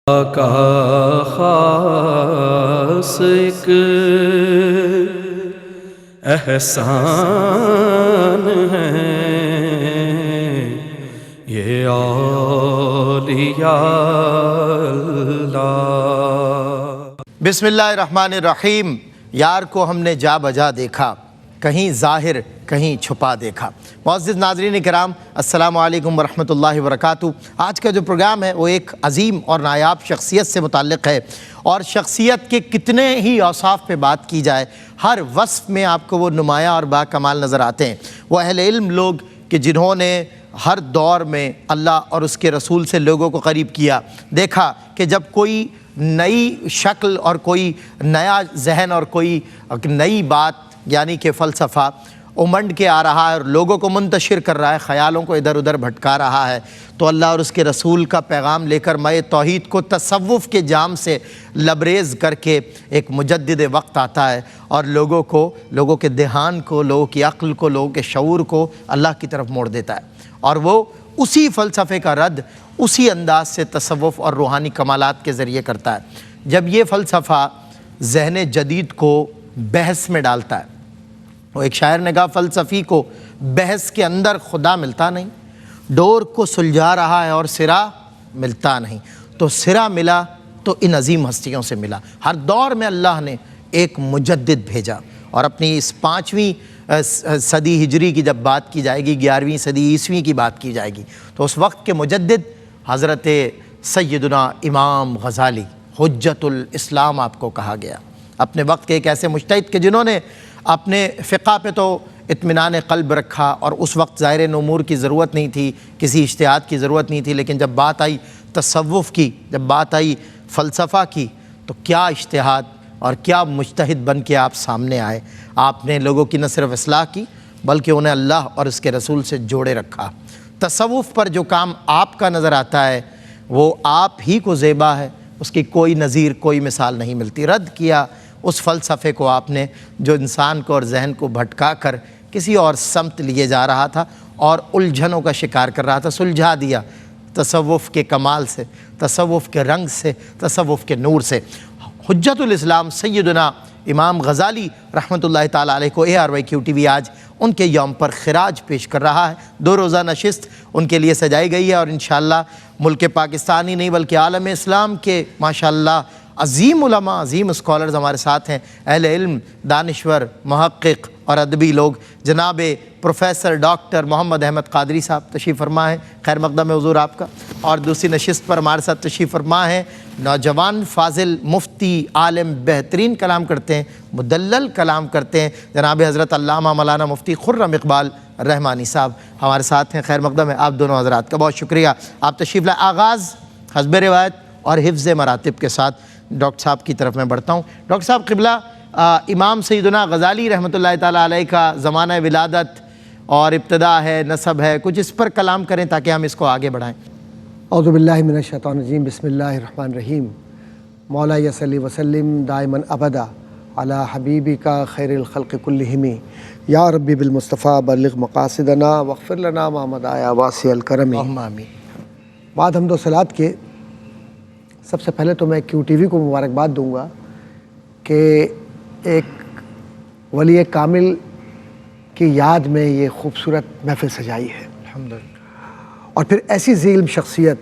کا خاص ایک احسان ہے یہ اولیاء اللہ۔ بسم اللہ الرحمن الرحیم۔ یار کو ہم نے جا بجا دیکھا، کہیں ظاہر کہیں چھپا دیکھا۔ معزز ناظرین کرام، السلام علیکم ورحمۃ اللہ وبرکاتہ۔ آج کا جو پروگرام ہے وہ ایک عظیم اور نایاب شخصیت سے متعلق ہے، اور شخصیت کے کتنے ہی اوصاف پہ بات کی جائے، ہر وصف میں آپ کو وہ نمایاں اور با کمال نظر آتے ہیں۔ وہ اہل علم لوگ کہ جنہوں نے ہر دور میں اللہ اور اس کے رسول سے لوگوں کو قریب کیا، دیکھا کہ جب کوئی نئی شکل اور کوئی نیا ذہن اور کوئی نئی بات یعنی کہ فلسفہ امنڈ کے آ رہا ہے اور لوگوں کو منتشر کر رہا ہے، خیالوں کو ادھر ادھر بھٹکا رہا ہے، تو اللہ اور اس کے رسول کا پیغام لے کر مائے توحید کو تصوف کے جام سے لبریز کر کے ایک مجدد وقت آتا ہے اور لوگوں کے دھیان کو، لوگوں کی عقل کو، لوگوں کے شعور کو اللہ کی طرف موڑ دیتا ہے، اور وہ اسی فلسفے کا رد اسی انداز سے تصوف اور روحانی کمالات کے ذریعے کرتا ہے۔ جب یہ فلسفہ ذہن جدید کو بحث میں ڈالتا ہے، وہ ایک شاعر نے کہا فلسفی کو بحث کے اندر خدا ملتا نہیں، ڈور کو سلجھا رہا ہے اور سرا ملتا نہیں، تو سرا ملا تو ان عظیم ہستیوں سے ملا۔ ہر دور میں اللہ نے ایک مجدد بھیجا، اور اپنی اس 5ویں صدی ہجری کی جب بات کی جائے گی، 11ویں صدی عیسوی کی بات کی جائے گی، تو اس وقت کے مجدد حضرت سیدنا امام غزالی حجت الاسلام آپ کو کہا گیا، اپنے وقت کے ایک ایسے مجتہد کہ جنہوں نے اپنے فقہ پہ تو اطمینان قلب رکھا، اور اس وقت ظاہر امور کی ضرورت نہیں تھی، کسی اجتہاد کی ضرورت نہیں تھی، لیکن جب بات آئی تصوف کی، جب بات آئی فلسفہ کی، تو کیا اجتہاد اور کیا مجتہد بن کے آپ سامنے آئے۔ آپ نے لوگوں کی نہ صرف اصلاح کی بلکہ انہیں اللہ اور اس کے رسول سے جوڑے رکھا۔ تصوف پر جو کام آپ کا نظر آتا ہے وہ آپ ہی کو زیبا ہے، اس کی کوئی نظیر، کوئی مثال نہیں ملتی۔ رد کیا اس فلسفے کو آپ نے جو انسان کو اور ذہن کو بھٹکا کر کسی اور سمت لیے جا رہا تھا اور الجھنوں کا شکار کر رہا تھا، سلجھا دیا تصوف کے کمال سے، تصوف کے رنگ سے، تصوف کے نور سے۔ حجت الاسلام سیدنا امام غزالی رحمۃ اللہ تعالیٰ علیہ کو ARYQ-TV آج ان کے یوم پر خراج پیش کر رہا ہے۔ 2 روزہ نشست ان کے لیے سجائی گئی ہے، اور انشاءاللہ ملک پاکستان ہی نہیں بلکہ عالم اسلام کے ماشاءاللہ عظیم علماء، عظیم اسکالرز ہمارے ساتھ ہیں، اہل علم، دانشور، محقق اور ادبی لوگ۔ جناب پروفیسر ڈاکٹر محمد احمد قادری صاحب تشریف فرما ہیں، خیر مقدم ہے حضور آپ کا۔ اور دوسری نشست پر ہمارے ساتھ تشریف فرما ہیں نوجوان فاضل مفتی، عالم، بہترین کلام کرتے ہیں، مدلل کلام کرتے ہیں، جناب حضرت علامہ مولانا مفتی خرم اقبال رحمانی صاحب ہمارے ساتھ ہیں، خیر مقدم ہے آپ دونوں حضرات کا، بہت شکریہ آپ تشریف لائے۔ آغاز حسب روایت اور حفظ مراتب کے ساتھ ڈاکٹر صاحب کی طرف میں بڑھتا ہوں۔ ڈاکٹر صاحب قبلہ، امام سیدنا غزالی رحمۃ اللہ تعالیٰ علیہ کا زمانہ ولادت اور ابتدا ہے، نسب ہے، کچھ اس پر کلام کریں تاکہ ہم اس کو آگے بڑھائیں۔ اعوذ باللہ من الشیطان الرجیم، بسم اللہ الرحمن الرحیم۔ مولا صلی وسلم دائما ابدا علی حبیبک خیر الخلق کلہم، یا ربی بالمصطفیٰ بلغ مقاصدنا واغفر لنا ما مضی یا واسع الکرم۔ آمین۔ بعد حمد و صلوات کے سب سے پہلے تو میں QTV کو مبارکباد دوں گا کہ ایک ولی کامل کی یاد میں یہ خوبصورت محفل سجائی ہے، الحمدللہ، اور پھر ایسی ذیل شخصیت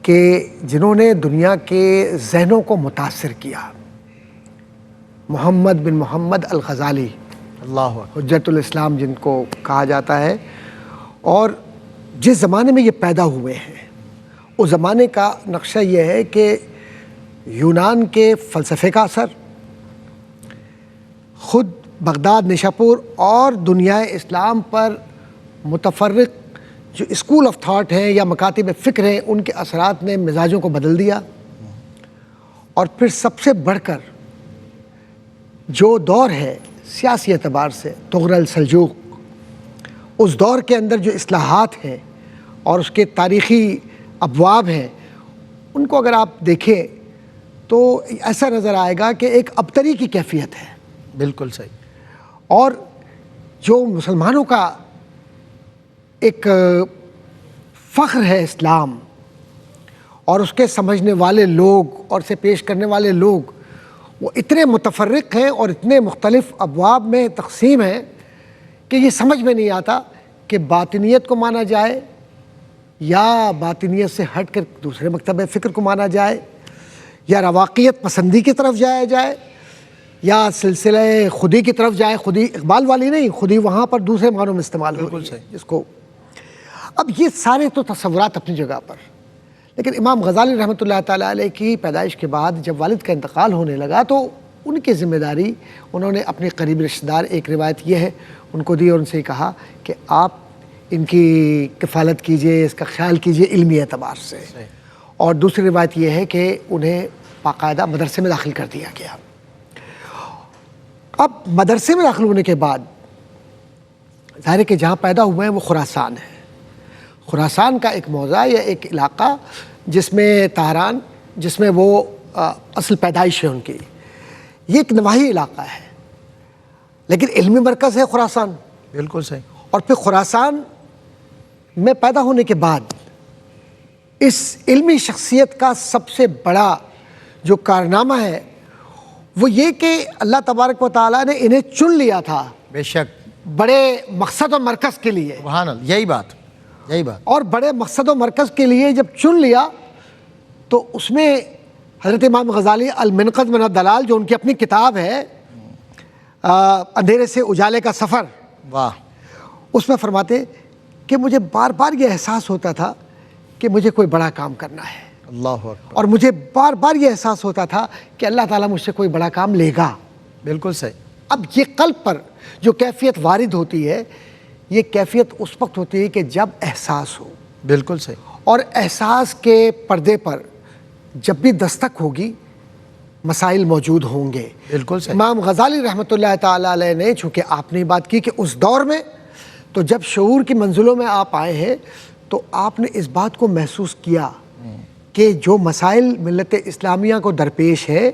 کہ جنہوں نے دنیا کے ذہنوں کو متاثر کیا، محمد بن محمد الغزالی، اللہ اکبر، حجت الاسلام جن کو کہا جاتا ہے، اور جس زمانے میں یہ پیدا ہوئے ہیں اس زمانے کا نقشہ یہ ہے کہ یونان کے فلسفے کا اثر، خود بغداد، نیشاپور اور دنیا اسلام پر متفرق جو اسکول آف تھاٹ ہیں یا مکاتب فکر ہیں، ان کے اثرات نے مزاجوں کو بدل دیا، اور پھر سب سے بڑھ کر جو دور ہے سیاسی اعتبار سے طغرل السلجوق، اس دور کے اندر جو اصلاحات ہیں اور اس کے تاریخی ابواب ہیں، ان کو اگر آپ دیکھیں تو ایسا نظر آئے گا کہ ایک ابتری کی کیفیت ہے، بالکل صحیح، اور جو مسلمانوں کا ایک فخر ہے اسلام، اور اس کے سمجھنے والے لوگ اور اسے پیش کرنے والے لوگ وہ اتنے متفرق ہیں اور اتنے مختلف ابواب میں تقسیم ہیں کہ یہ سمجھ میں نہیں آتا کہ باطنیت کو مانا جائے یا باطنیت سے ہٹ کر دوسرے مکتب فکر کو مانا جائے یا رواقیت پسندی کی طرف جایا جائے یا سلسلہ خودی کی طرف جائے. خودی اقبال والی نہیں، خودی وہاں پر دوسرے معنوں میں استعمال ہو رہی ہے جس کو. اب یہ سارے تو تصورات اپنی جگہ پر، لیکن امام غزالی رحمۃ اللہ تعالیٰ علیہ کی پیدائش کے بعد جب والد کا انتقال ہونے لگا تو ان کی ذمہ داری انہوں نے اپنے قریبی رشتہ دار، ایک روایت یہ ہے ان کو دی اور ان سے کہا کہ آپ ان کی کفالت کیجئے، اس کا خیال کیجئے علمی اعتبار سے. اور دوسری روایت یہ ہے کہ انہیں باقاعدہ مدرسے میں داخل کر دیا گیا. اب مدرسے میں داخل ہونے کے بعد ظاہر ہے کہ جہاں پیدا ہوئے ہیں وہ خراسان ہے. خراسان کا ایک موضع یا ایک علاقہ جس میں طاہران، جس میں وہ اصل پیدائش ہے ان کی، یہ ایک نواحی علاقہ ہے لیکن علمی مرکز ہے خراسان. بالکل صحیح. اور پھر خراسان میں پیدا ہونے کے بعد اس علمی شخصیت کا سب سے بڑا جو کارنامہ ہے وہ یہ کہ اللہ تبارک و تعالیٰ نے انہیں چن لیا تھا بے شک، بڑے مقصد و مرکز کے لیے. سبحان اللہ، یہی بات. اور بڑے مقصد و مرکز کے لیے جب چن لیا تو اس میں حضرت امام غزالی المنقذ من الضلال جو ان کی اپنی کتاب ہے اندھیرے سے اجالے کا سفر، واہ، اس میں فرماتے کہ مجھے بار بار یہ احساس ہوتا تھا کہ مجھے کوئی بڑا کام کرنا ہے، اللہ اکبر، اور مجھے بار بار یہ احساس ہوتا تھا کہ اللہ تعالیٰ مجھ سے کوئی بڑا کام لے گا. بالکل صحیح. اب یہ قلب پر جو کیفیت وارد ہوتی ہے یہ کیفیت اس وقت ہوتی ہے کہ جب احساس ہو. بالکل صحیح. اور احساس کے پردے پر جب بھی دستک ہوگی مسائل موجود ہوں گے. بالکل صحیح. امام غزالی رحمۃ اللہ تعالیٰ علیہ نے چونکہ آپ نے بات کی کہ اس دور میں تو جب شعور کی منزلوں میں آپ آئے ہیں تو آپ نے اس بات کو محسوس کیا کہ جو مسائل ملت اسلامیہ کو درپیش ہے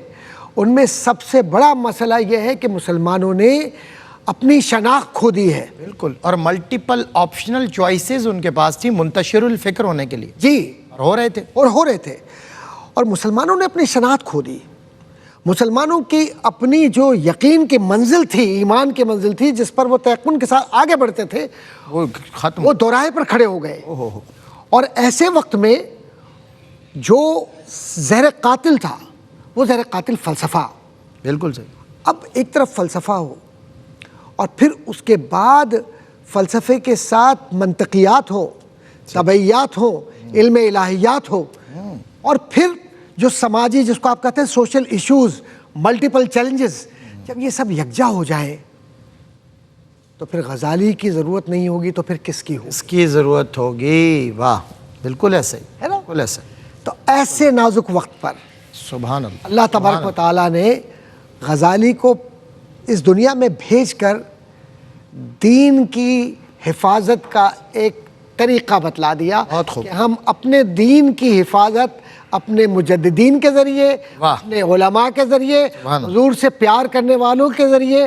ان میں سب سے بڑا مسئلہ یہ ہے کہ مسلمانوں نے اپنی شناخت کھو دی ہے. بالکل. اور ملٹیپل آپشنل چوائسز ان کے پاس تھی منتشر الفکر ہونے کے لیے. جی، اور ہو رہے تھے. اور مسلمانوں نے اپنی شناخت کھو دی. مسلمانوں کی اپنی جو یقین کی منزل تھی، ایمان کی منزل تھی جس پر وہ تیقن کے ساتھ آگے بڑھتے تھے، وہ ختم، وہ دوراہے پر کھڑے ہو گئے. اور ایسے وقت میں جو زہر قاتل تھا وہ زہر قاتل فلسفہ. بالکل صحیح. اب ایک طرف فلسفہ ہو اور پھر اس کے بعد فلسفے کے ساتھ منطقیات ہو، طبعیات ہو، علم الہیات ہو، اور پھر جو سماجی جس کو آپ کہتے ہیں سوشل ایشوز، ملٹیپل چیلنجز، جب یہ سب یکجا ہو جائے تو پھر غزالی کی ضرورت نہیں ہوگی تو پھر کس کی ہوگی؟ اس کی ضرورت ہوگی. واہ، بالکل ایسے ہی ہے نا؟ بالکل ایسے. تو ایسے نازک وقت پر سبحان اللہ، اللہ تبارک و تعالیٰ نے غزالی کو اس دنیا میں بھیج کر دین کی حفاظت کا ایک طریقہ بتلا دیا کہ ہم اپنے دین کی حفاظت اپنے مجددین کے ذریعے، اپنے علماء کے ذریعے، حضور سے پیار کرنے والوں کے ذریعے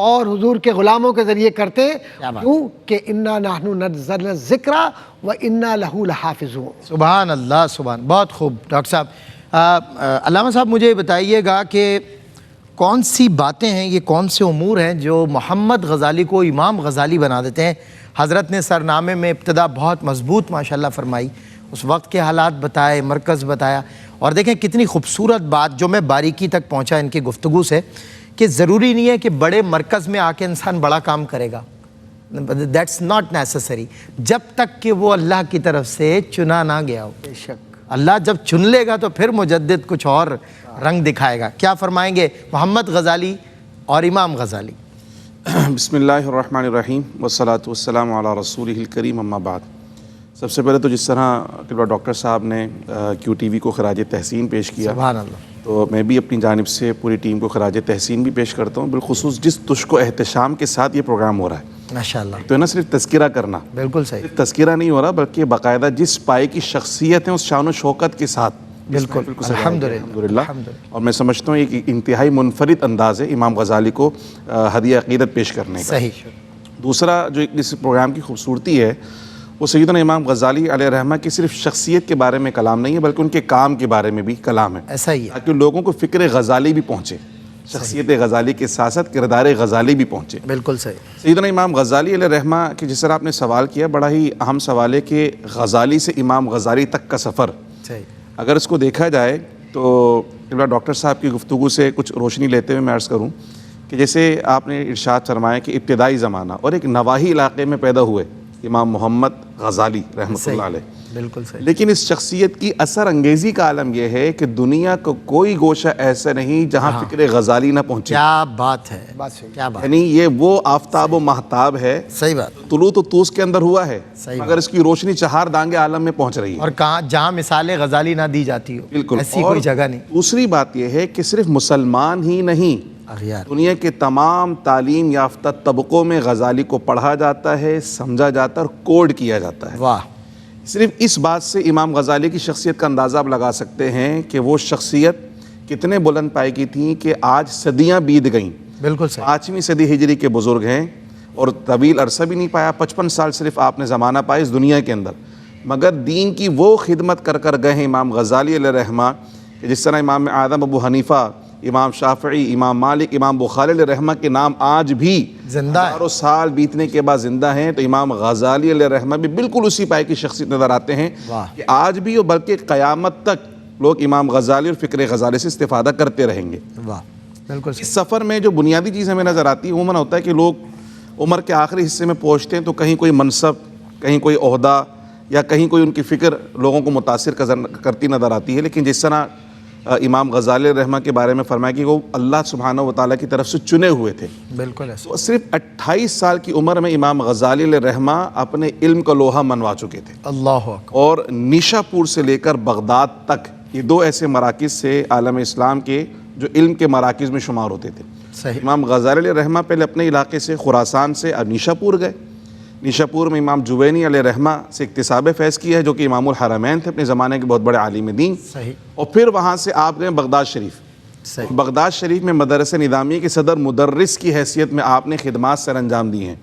اور حضور کے غلاموں کے ذریعے کرتے ہیں. کیوں کہ انا نحن نزلنا الذکر و انا لہ لحافظون. سبحان اللہ، سبحان. بہت خوب ڈاکٹر صاحب. علامہ صاحب مجھے بتائیے گا کہ کون سی باتیں ہیں، یہ کون سے امور ہیں جو محمد غزالی کو امام غزالی بنا دیتے ہیں؟ حضرت نے سرنامے میں ابتدا بہت مضبوط ماشاءاللہ فرمائی، اس وقت کے حالات بتائے، مرکز بتایا، اور دیکھیں کتنی خوبصورت بات جو میں باریکی تک پہنچا ان کی گفتگو سے کہ ضروری نہیں ہے کہ بڑے مرکز میں آ کے انسان بڑا کام کرے گا. دیٹس ناٹ نیسسری جب تک کہ وہ اللہ کی طرف سے چنا نہ گیا ہو. بے شک اللہ جب چن لے گا تو پھر مجدد کچھ اور رنگ دکھائے گا. کیا فرمائیں گے محمد غزالی اور امام غزالی؟ بسم اللہ الرحمن الرحیم والصلاة والسلام علی رسولہ الکریم، اما بعد. سب سے پہلے تو جس طرح کہ ڈاکٹر صاحب نے کیو ٹی وی کو خراج تحسین پیش کیا، سبحان اللہ، تو میں بھی اپنی جانب سے پوری ٹیم کو خراج تحسین بھی پیش کرتا ہوں، بالخصوص جس تشک و احتشام کے ساتھ یہ پروگرام ہو رہا ہے. ماشاءاللہ. تو نہ صرف تذکرہ کرنا، بالکل صحیح، صرف تذکرہ نہیں ہو رہا بلکہ باقاعدہ جس پائے کی شخصیت ہیں اس شان و شوکت کے ساتھ. بالکل، الحمدللہ. اور میں سمجھتا ہوں ایک انتہائی منفرد انداز ہے امام غزالی کو ہدیہ عقیدت پیش کرنے کا. صحیح. دوسرا جو اس پروگرام کی خوبصورتی ہے وہ سیدنا امام غزالی علیہ رحمہ کی صرف شخصیت کے بارے میں کلام نہیں ہے بلکہ ان کے کام کے بارے میں بھی کلام ہے، ایسا ہی ہے، تاکہ لوگوں کو فکر غزالی بھی پہنچے، شخصیت غزالی کے ساتھ ساتھ کردار غزالی بھی پہنچے۔ بالکل صحیح۔ سیدنا امام غزالی علیہ رحمہ کی جس طرح آپ نے سوال کیا، بڑا ہی اہم سوال ہے کہ غزالی سے امام غزالی تک کا سفر، صحیح، اگر اس کو دیکھا جائے تو ڈاکٹر صاحب کی گفتگو سے کچھ روشنی لیتے ہوئے میں عرض کروں کہ جیسے آپ نے ارشاد فرمایا کہ ابتدائی زمانہ اور ایک نواحی علاقے میں پیدا ہوئے امام محمد غزالی رحمۃ اللہ علیہ، بالکل صحیح، لیکن اس شخصیت کی اثر انگیزی کا عالم یہ ہے کہ دنیا کا کوئی گوشہ ایسا نہیں جہاں فکر غزالی نہ پہنچے۔ کیا بات ہے، بات صحیح، کیا بات، یعنی یہ وہ آفتاب و مہتاب ہے، صحیح بات، طلوع تو طوس کے اندر ہوا ہے صحیح مگر اس کی روشنی چہار دانگے عالم میں پہنچ رہی ہے، اور کہاں جہاں مثال غزالی نہ دی جاتی ہو، بالکل، ایسی اور کوئی جگہ نہیں، دوسری بات یہ ہے کہ صرف مسلمان ہی نہیں، اغیار، دنیا کے تمام تعلیم یافتہ طبقوں میں غزالی کو پڑھا جاتا ہے، سمجھا جاتا ہے اور کوڈ کیا جاتا ہے۔ واہ، صرف اس بات سے امام غزالی کی شخصیت کا اندازہ آپ لگا سکتے ہیں کہ وہ شخصیت کتنے بلند پائے کی تھی کہ آج صدیاں بیت گئیں، بالکل صحیح، 5ویں صدی ہجری کے بزرگ ہیں اور طویل عرصہ بھی نہیں پایا، 55 سال صرف آپ نے زمانہ پایا اس دنیا کے اندر، مگر دین کی وہ خدمت کر گئے ہیں امام غزالی علیہ رحمہ کہ جس طرح امام اعظم ابو حنیفہ، امام شافعی، امام مالک، امام بخاری علیہ رحمہ کے نام آج بھی زندہ ہے، ہزاروں سال بیتنے کے بعد زندہ ہیں، تو امام غزالی علیہ رحمہ بھی بالکل اسی پائے کی شخصیت نظر آتے ہیں کہ آج بھی اور بلکہ قیامت تک لوگ امام غزالی اور فکر غزالی سے استفادہ کرتے رہیں گے۔ واہ، بالکل اس صحیح، سفر میں جو بنیادی چیز ہمیں نظر آتی ہے عموماً ہوتا ہے کہ لوگ عمر کے آخری حصے میں پہنچتے ہیں تو کہیں کوئی منصب، کہیں کوئی عہدہ یا کہیں کوئی ان کی فکر لوگوں کو متاثر کرتی نظر آتی ہے، لیکن جس طرح امام غزالی علیہ رحمہ کے بارے میں فرمایا کہ وہ اللہ سبحانہ و تعالیٰ کی طرف سے چنے ہوئے تھے، بالکل ایسا، تو صرف 28 سال کی عمر میں امام غزالی علیہ رحمہ اپنے علم کا لوہا منوا چکے تھے، اللہ اکبر، اور نیشا پور سے لے کر بغداد تک یہ 2 ایسے مراکز سے عالم اسلام کے جو علم کے مراکز میں شمار ہوتے تھے۔ صحیح، امام غزالی علیہ رحمہ پہلے اپنے علاقے سے خراسان سے اب نیشا پور گئے، نیشا پور میں امام جوینی علیہ رحمہ سے اکتساب فیض کیا ہے جو کہ امام الحرمین تھے، اپنے زمانے کے بہت بڑے عالم دین، صحیح، اور پھر وہاں سے آپ گئے بغداد شریف، صحیح، بغداد شریف میں مدرسہ نظامیہ کے صدر مدرس کی حیثیت میں آپ نے خدمات سر انجام دی ہیں۔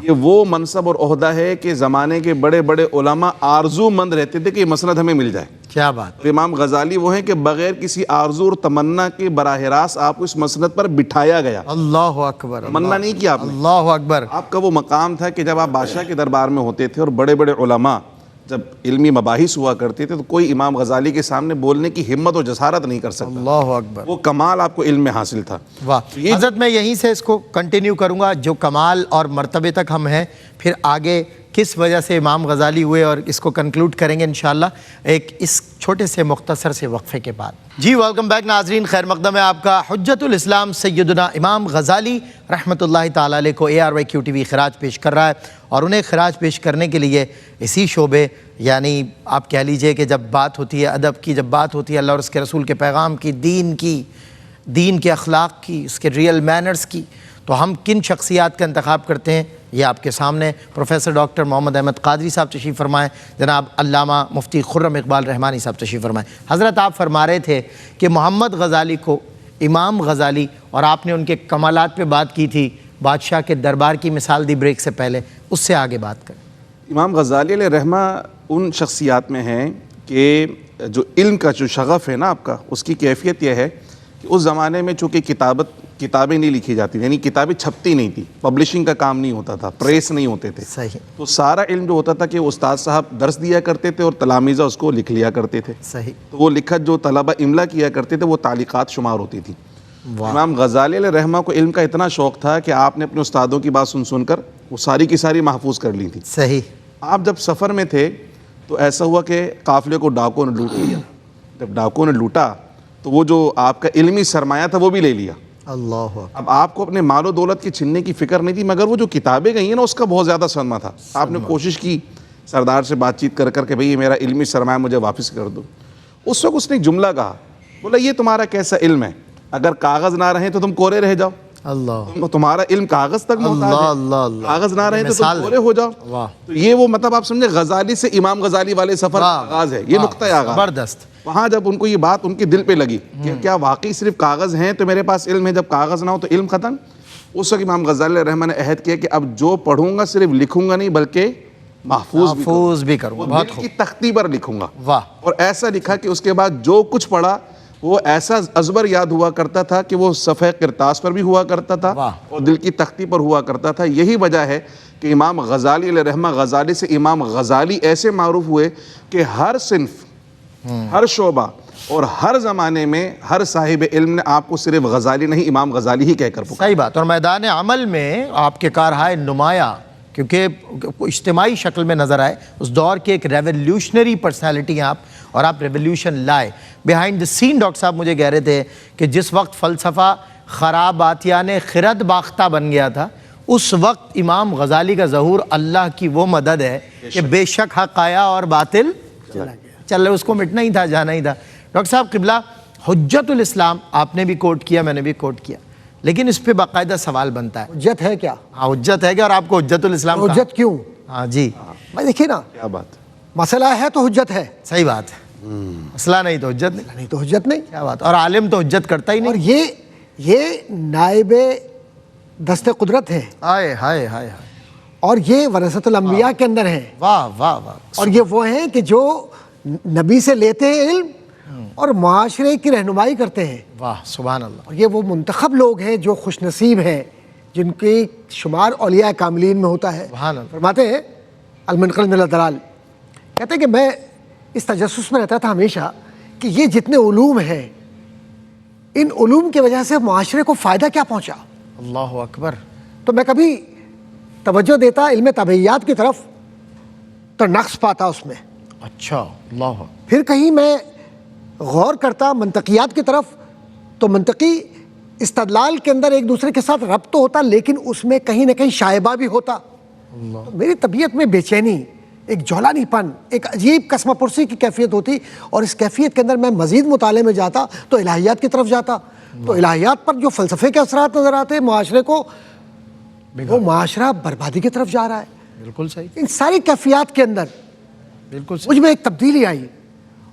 یہ وہ منصب اور عہدہ ہے کہ زمانے کے بڑے بڑے علماء آرزو مند رہتے تھے کہ یہ مسند ہمیں مل جائے، کیا بات، اور امام غزالی وہ ہیں کہ بغیر کسی آرزو اور تمنا کے براہ راست آپ کو اس مسند پر بٹھایا گیا، اللہ اکبر، تمنا نہیں کیا آپ نے، اللہ اکبر، آپ کا وہ مقام تھا کہ جب آپ بادشاہ کے دربار میں ہوتے تھے اور بڑے بڑے علماء جب علمی مباحث ہوا کرتے تھے تو کوئی امام غزالی کے سامنے بولنے کی ہمت اور جسارت نہیں کر سکتا، اللہ اکبر، وہ کمال آپ کو علم میں حاصل تھا۔ واہ، حضرت میں یہیں سے اس کو کنٹینیو کروں گا، جو کمال اور مرتبے تک ہم ہیں، پھر آگے کس وجہ سے امام غزالی ہوئے اور اس کو کنکلوڈ کریں گے انشاءاللہ ایک اس چھوٹے سے مختصر سے وقفے کے بعد۔ جی ویلکم بیک ناظرین، خیر مقدم ہے آپ کا۔ حجت الاسلام سیدنا امام غزالی رحمۃ اللہ تعالیٰ علیہ کو ARY QTV خراج پیش کر رہا ہے، اور انہیں خراج پیش کرنے کے لیے اسی شعبے، یعنی آپ کہہ لیجئے کہ جب بات ہوتی ہے ادب کی، جب بات ہوتی ہے اللہ اور اس کے رسول کے پیغام کی، دین کے اخلاق کی، اس کے ریئل مینرز کی، تو ہم کن شخصیات کا انتخاب کرتے ہیں یہ آپ کے سامنے پروفیسر ڈاکٹر محمد احمد قادری صاحب تشریف فرمائیں، جناب علامہ مفتی خرم اقبال رحمانی صاحب تشریف فرمائیں۔ حضرت آپ فرما رہے تھے کہ محمد غزالی کو امام غزالی، اور آپ نے ان کے کمالات پہ بات کی تھی، بادشاہ کے دربار کی مثال دی بریک سے پہلے، اس سے آگے بات کریں۔ امام غزالی علیہ رحمہ ان شخصیات میں ہیں کہ جو علم کا جو شغف ہے نا آپ کا، اس کی کیفیت یہ ہے کہ اس زمانے میں چونکہ کتابیں نہیں لکھی جاتی، یعنی کتابیں چھپتی نہیں تھی، پبلشنگ کا کام نہیں ہوتا تھا، پریس نہیں ہوتے تھے، صحیح، تو سارا علم جو ہوتا تھا کہ استاد صاحب درس دیا کرتے تھے اور تلامذہ اس کو لکھ لیا کرتے تھے، صحیح، تو وہ لکھت جو طلبہ املا کیا کرتے تھے وہ تعلیقات شمار ہوتی تھی۔ امام غزالی علیہ رحمہ کو علم کا اتنا شوق تھا کہ آپ نے اپنے استادوں کی بات سن کر وہ ساری کی ساری محفوظ کر لی تھی۔ صحیح، آپ جب سفر میں تھے تو ایسا ہوا کہ قافلے کو ڈاکوں نے لوٹ لیا، جب ڈاکوں نے لوٹا تو وہ جو آپ کا علمی سرمایہ تھا وہ بھی لے لیا۔ اللہ اکبر، اب آپ کو اپنے مال و دولت کی چھننے کی فکر نہیں تھی، مگر وہ جو کتابیں گئی ہیں نا اس کا بہت زیادہ صدمہ تھا۔ آپ نے کوشش کی سردار سے بات چیت کر کہ بھئی یہ میرا علمی سرمایہ مجھے واپس کر دو۔ اس وقت اس نے ایک جملہ کہا، بولا یہ تمہارا کیسا علم ہے، اگر کاغذ نہ رہیں تو تم کورے رہ جاؤ، اللہ، تمہارا علم کاغذ تک محتاج ہے، اللہ اللہ، کاغذ نہ رہیں تو تم مثال کورے ہو جاؤ۔ واہ، تو یہ وہ مطلب آپ سمجھے غزالی سے امام غزالی والے سفر کا آغاز ہے، یہ نقطہ آغاز۔ زبردست، وہاں جب ان کو یہ بات ان کے دل پہ لگی کہ کیا واقعی صرف کاغذ ہیں تو میرے پاس علم ہے، جب کاغذ نہ ہو تو علم ختم، اس وقت امام غزالی علیہ رحمہ نے عہد کیا کہ اب جو پڑھوں گا صرف لکھوں گا نہیں بلکہ محفوظ بھی کروں گا. وہ بہت دل خوب. کی تختی پر لکھوں گا. واہ. اور ایسا لکھا کہ اس کے بعد جو کچھ پڑھا وہ ایسا ازبر یاد ہوا کرتا تھا کہ وہ صفحہ کرتاس پر بھی ہوا کرتا تھا واہ. اور دل کی تختی پر ہوا کرتا تھا. یہی وجہ ہے کہ امام غزالی علیہ رحمہ، غزالی سے امام غزالی ایسے معروف ہوئے کہ ہر صنف، ہر شعبہ اور ہر زمانے میں ہر صاحب علم نے آپ کو صرف غزالی نہیں، امام غزالی ہی کہہ کر پکارا. صحیح بات. اور میدان عمل میں آپ کے کارہائے نمایاں، کیونکہ اجتماعی شکل میں نظر آئے. اس دور کے ایک ریولیوشنری پرسنالٹی ہیں آپ، اور آپ ریولیوشن لائے. بیہائنڈ دا سین ڈاکٹر صاحب مجھے کہہ رہے تھے کہ جس وقت فلسفہ خراباتیان خرد باختہ بن گیا تھا، اس وقت امام غزالی کا ظہور اللہ کی وہ مدد ہے کہ بے شک حق آیا اور باطل چل رہے، اس کو مٹنا ہی تھا، جانا ہی تھا. ڈاکٹر صاحب قبلہ، حجت الاسلام آپ نے بھی کوٹ کیا، میں نے بھی کوٹ کیا، لیکن اس پہ باقاعدہ سوال بنتا ہے. حجت ہے کیا؟ ہاں حجت ہے کیا؟ اور آپ کو حجت الاسلام کہا؟ حجت کیوں؟ ہاں جی، بھائی دیکھیے نا، کیا بات. مسئلہ ہے تو حجت ہے، صحیح بات ہے. مسئلہ نہیں تو حجت نہیں. نہیں تو حجت نہیں. کیا بات. اور عالم تو حجت کرتا ہی اور نہیں. یہ نائب دست قدرت ہے، ہائے ہائے ہائے ہائے. اور یہ ورثۃ الانبیاء کے اندر ہیں. واہ واہ واہ. اور یہ وہ ہیں کہ جو نبی سے لیتے ہیں علم اور معاشرے کی رہنمائی کرتے ہیں. واہ سبحان اللہ. اور یہ وہ منتخب لوگ ہیں جو خوش نصیب ہیں، جن کی شمار اولیاء کاملین میں ہوتا ہے. سبحان اللہ. فرماتے ہیں المنقذ من الضلال، کہتے ہیں کہ میں اس تجسس میں رہتا تھا ہمیشہ کہ یہ جتنے علوم ہیں، ان علوم کی وجہ سے معاشرے کو فائدہ کیا پہنچا. اللہ اکبر. تو میں کبھی توجہ دیتا علم طبیعیات کی طرف تو نقص پاتا اس میں. اچھا. اللہ. پھر کہیں میں غور کرتا منطقیات کی طرف تو منطقی استدلال کے اندر ایک دوسرے کے ساتھ ربط تو ہوتا، لیکن اس میں کہیں نہ کہیں شائبہ بھی ہوتا. تو میری طبیعت میں بے چینی، ایک جولانی پن، ایک عجیب قسم پرسی کی کیفیت ہوتی. اور اس کیفیت کے اندر میں مزید مطالعے میں جاتا تو الہیات کی طرف جاتا. تو الہیات پر جو فلسفے کے اثرات نظر آتے معاشرے کو، وہ معاشرہ بربادی کی طرف جا رہا ہے. بالکل صحیح. ان ساری کیفیات کے اندر بالکل صحیح. مجھ میں ایک تبدیلی آئی،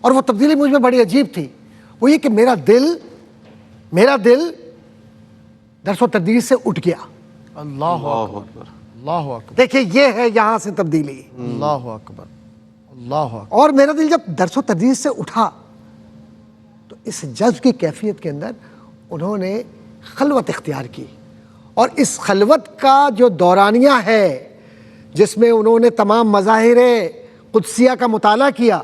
اور وہ تبدیلی مجھ میں بڑی عجیب تھی. وہ یہ کہ میرا دل درس و تدریس سے اٹھ گیا. اللہ اکبر. اللہ اکبر. دیکھیں یہ ہے یہاں سے تبدیلی. اللہ اکبر. اللہ اکبر. اور میرا دل جب درس و تدریس سے اٹھا تو اس جذب کی کیفیت کے اندر انہوں نے خلوت اختیار کی. اور اس خلوت کا جو دورانیہ ہے جس میں انہوں نے تمام مظاہر قدسیہ کا مطالعہ کیا،